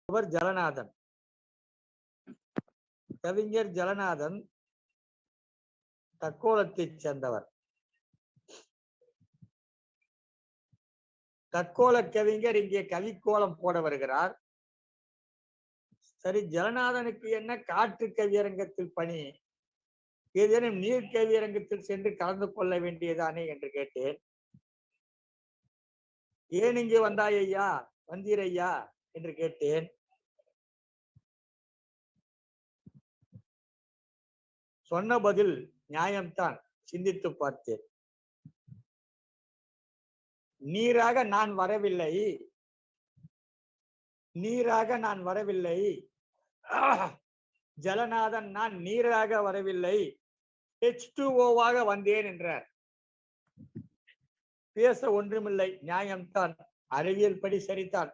அவர் ஜலநாதன். கவிஞர் ஜலநாதன் தக்கோலத்தைச் சேர்ந்தவர். தக்கோல கவிஞர் இங்கே கவிக்கோலம் போட வருகிறார். சரி, ஜலநாதனுக்கு என்ன காற்று கவியரங்கத்தில் பணி? ஏதேனும் நீர் கவியரங்கத்தில் சென்று கலந்து கொள்ள வேண்டியதானே என்று கேட்டேன். ஏன் இங்கே வந்தாய் ஐயா, வந்தீரையா என்று கேட்டேன். சொன்ன பதில் நியாயம்தான், சிந்தித்து பார்த்தேன். நீராக நான் வரவில்லை, நீராக நான் வரவில்லை, ஜலநாதன் நான் நீராக வரவில்லை, H2O வந்தேன் என்றார். பேச ஒன்றுமில்லை, நியாயம்தான், அறிவியல் படி சரிதான்.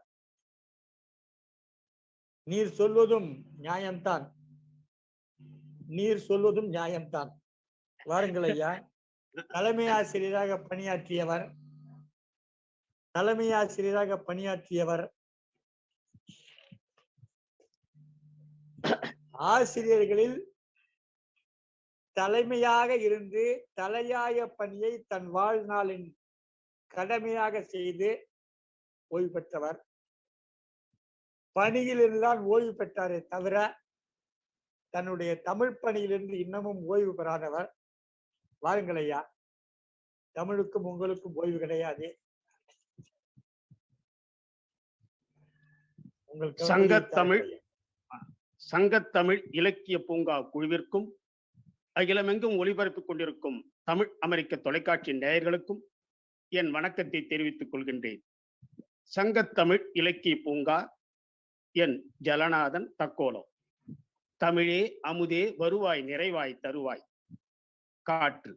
நீர் சொல்வதும் நியாயம்தான், நீர் சொல்வதும் நியாயம்தான். வாருங்கள் ஐயா. தலைமை ஆசிரியராக பணியாற்றியவர், தலைமை ஆசிரியராக பணியாற்றியவர், ஆசிரியர்களில் தலைமையாக இருந்து தலையாய பணியை தன் வாழ்நாளின் கடமையாக செய்து ஓய்வு பெற்றவர். பணியிலிருந்துதான் ஓய்வு பெற்றாரே தவிர தன்னுடைய தமிழ் பணியிலிருந்து இன்னமும் ஓய்வு பெறாதவர். வாருங்கள் ஐயா, தமிழுக்கும் உங்களுக்கும் ஓய்வு கிடையாது. சங்கத்தமிழ் இலக்கிய பூங்கா குழுவிற்கும் அகிலமெங்கும் ஒளிபரப்பிக் கொண்டிருக்கும் தமிழ் அமெரிக்க தொலைக்காட்சி நேயர்களுக்கும் என் வணக்கத்தை தெரிவித்துக் கொள்கின்றேன். சங்கத்தமிழ் இலக்கிய பூங்கா, என் ஜலநாதன் தக்கோலம். தமிழே அமுதே வருவாய் நிறைவாய் தருவாய். காற்று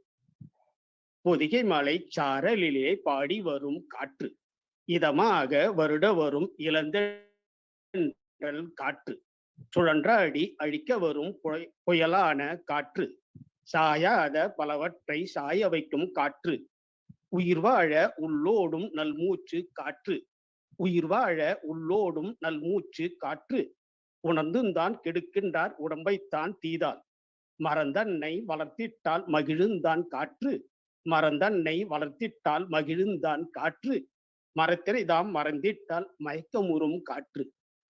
பொதிகை மலை சாரலிலே பாடி வரும் காற்று, இதமாக வருட வரும் இளந்தென்றல் காற்று, சுழன்ற அடி அழிக்க வரும் புயலான காற்று, சாயாத பலவற்றை சாய வைக்கும் காற்று, உயிர் வாழ உள்ளோடும் நல்மூச்சு காற்று, உயிர் வாழ உள்ளோடும் நல்மூச்சு காற்று, உணர்ந்துந்தான் கெடுக்கின்றார் உடம்பைத்தான் தீதால், மறந்தன்னை வளர்த்திட்டால் மகிழுந்தான் காற்று, மறந்தன்னை வளர்த்திட்டால் மகிழுந்தான் காற்று, மரத்திரைதாம் மறந்திட்டால் மயக்கமுறும் காற்று,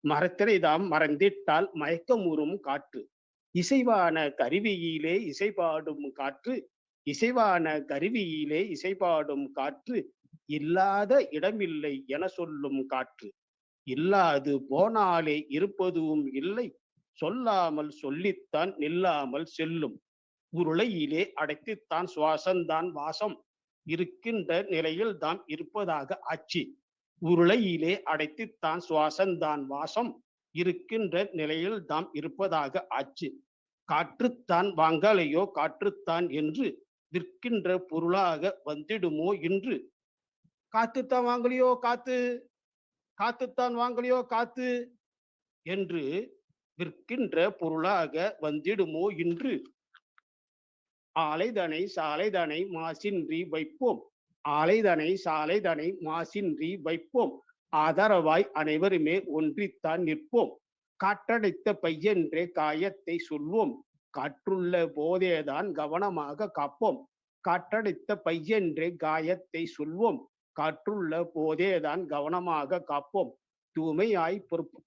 மரத்திரைதாம் மறந்திட்டால் மயக்கமுறும் காற்று, இசைவான கருவியிலே இசைபாடும் காற்று, இசைவான கருவியிலே இசைபாடும் காற்று, இல்லாத இடமில்லை என சொல்லும் காற்று, இல்லாது போனாலே இருப்பதும் இல்லை, சொல்லாமல் சொல்லித்தான் நில்லாமல் செல்லும், உருளையிலே அடைத்துத்தான் சுவாசந்தான் வாசம், இருக்கின்ற நிலையில் தாம் இருப்பதாக ஆட்சி, உருளையிலே அடைத்துத்தான் சுவாசந்தான் வாசம், இருக்கின்ற நிலையில் தாம் இருப்பதாக ஆச்சு, காற்றுத்தான் வாங்கலையோ காற்றுத்தான் என்று விற்கின்ற பொருளாக வந்திடுமோ இன்று, காத்துத்தான் வாங்கலையோ காத்து, காத்துத்தான் வாங்கலையோ காத்து என்று விற்கின்ற பொருளாக வந்திடுமோ இன்று, ஆலைதனை சாலைதனை மாசின்றி வைப்போம், ஆலைதனை சாலைதனை மாசின்றி வைப்போம், ஆதரவாய் அனைவருமே ஒன்றித்தான் நிற்போம், காற்றடைத்த பையென்றே காயத்தை சொல்வோம், காற்றுள்ள போதேதான் கவனமாக காப்போம், காற்றடைத்த பையென்றே காயத்தை சொல்வோம், காற்றுள்ள போதேதான் கவனமாக காப்போம், தூய்மையாய்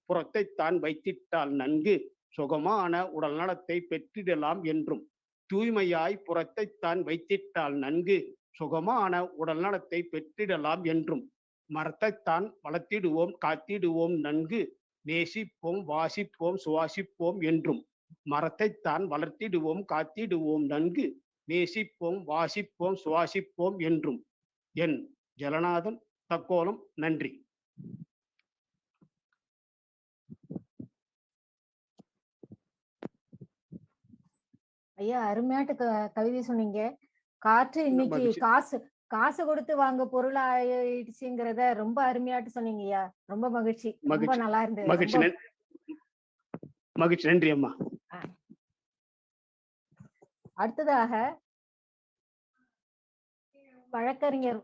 புறத்தைத்தான் வைத்திட்டால் நன்கு சுகமான உடல் நலத்தை பெற்றிடலாம் என்றும், தூய்மையாய் புறத்தைத்தான் வைத்திட்டால் நன்கு சுகமான உடல் நலத்தை பெற்றிடலாம் என்றும், மரத்தைத்தான் வளர்த்திடுவோம் காத்திடுவோம் நன்கு நேசிப்போம் வாசிப்போம் சுவாசிப்போம் என்றும், மரத்தைத்தான் வளர்த்திடுவோம் காத்திடுவோம் நன்கு நேசிப்போம் வாசிப்போம் சுவாசிப்போம் என்றும். என் ஜலநாதன் தக்கோலம். நன்றி. ஐயா, அருமையாட்டு கவிதை சொன்னீங்க. காற்று இன்னைக்கு காசு கொடுத்து வாங்க பொருள் ஆயிடுச்சுங்கிறத ரொம்ப அருமையாட்டு சொன்னீங்க ஐயா. ரொம்ப மகிழ்ச்சி, ரொம்ப நல்லா இருந்தது. மகிழ்ச்சி, நன்றி அம்மா. அடுத்ததாக வழக்கறிஞர்